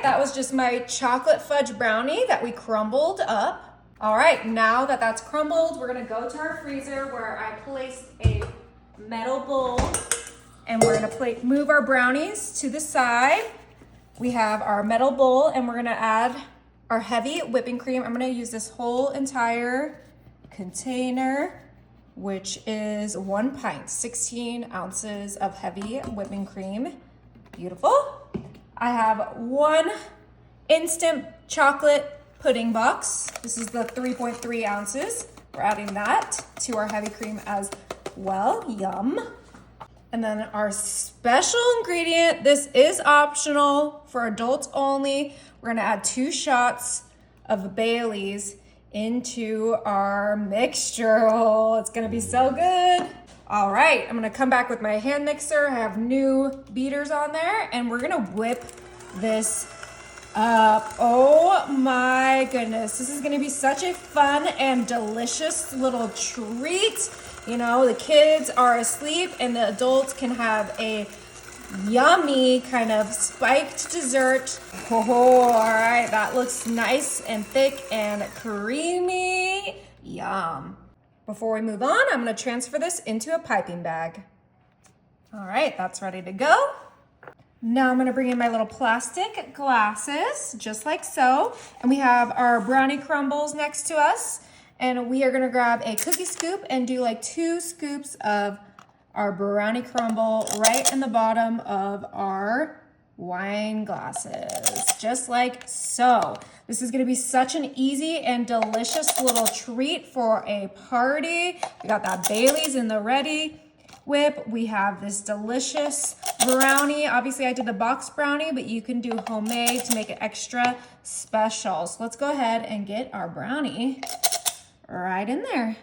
that was just my chocolate fudge brownie that we crumbled up. All right, now that that's crumbled, we're gonna go to our freezer where I placed a metal bowl, and we're gonna move our brownies to the side. We have our metal bowl, and we're gonna add our heavy whipping cream. I'm gonna use this whole entire container, which is 1 pint, 16 ounces of heavy whipping cream. Beautiful. I have 1 instant chocolate pudding box. This is the 3.3 ounces. We're adding that to our heavy cream as well. Yum. And then our special ingredient, this is optional for adults only. We're gonna add 2 shots of Bailey's into our mixture. Oh, it's gonna be so good. All right, I'm gonna come back with my hand mixer. I have new beaters on there, and we're gonna whip this up. Oh my goodness, this is gonna be such a fun and delicious little treat. You know, the kids are asleep and the adults can have a yummy kind of spiked dessert. Oh, all right, that looks nice and thick and creamy. Yum. Before we move on, I'm gonna transfer this into a piping bag. All right, that's ready to go. Now I'm gonna bring in my little plastic glasses, just like so. And we have our brownie crumbles next to us. And we are gonna grab a cookie scoop and do like 2 scoops of our brownie crumble right in the bottom of our wine glasses, just like so. This is gonna be such an easy and delicious little treat for a party. We got that Bailey's in the ready whip. We have this delicious brownie. Obviously I did the box brownie, but you can do homemade to make it extra special. So let's go ahead and get our brownie right in there.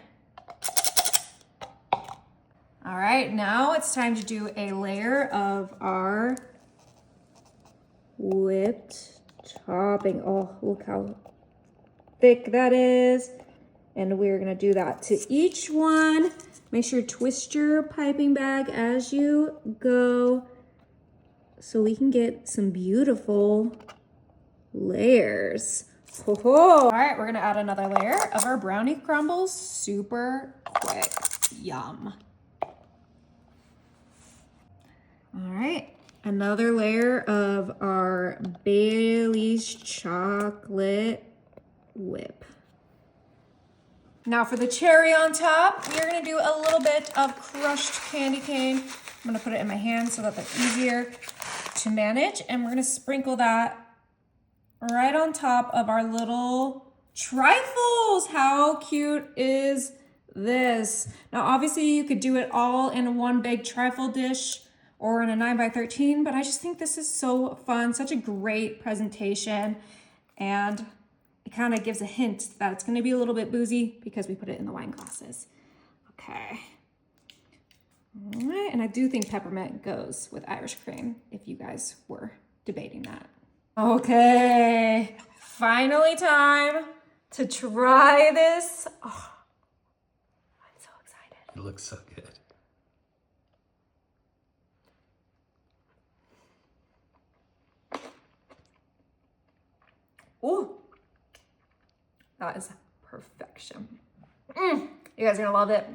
All right, now it's time to do a layer of our whipped topping. Oh, look how thick that is. And we're gonna do that to each one. Make sure to twist your piping bag as you go so we can get some beautiful layers. All right, we're gonna add another layer of our brownie crumbles super quick. Yum. All right, another layer of our Bailey's chocolate whip. Now for the cherry on top, we are gonna do a little bit of crushed candy cane. I'm gonna put it in my hand so that they're easier to manage. And we're gonna sprinkle that right on top of our little trifles. How cute is this? Now, obviously you could do it all in one big trifle dish or in a 9x13, but I just think this is so fun, such a great presentation. And it kind of gives a hint that it's gonna be a little bit boozy because we put it in the wine glasses. Okay. All right, and I do think peppermint goes with Irish cream if you guys were debating that. Okay, finally time to try this. Oh, I'm so excited. It looks so good. Ooh, that is perfection. You guys are gonna love it.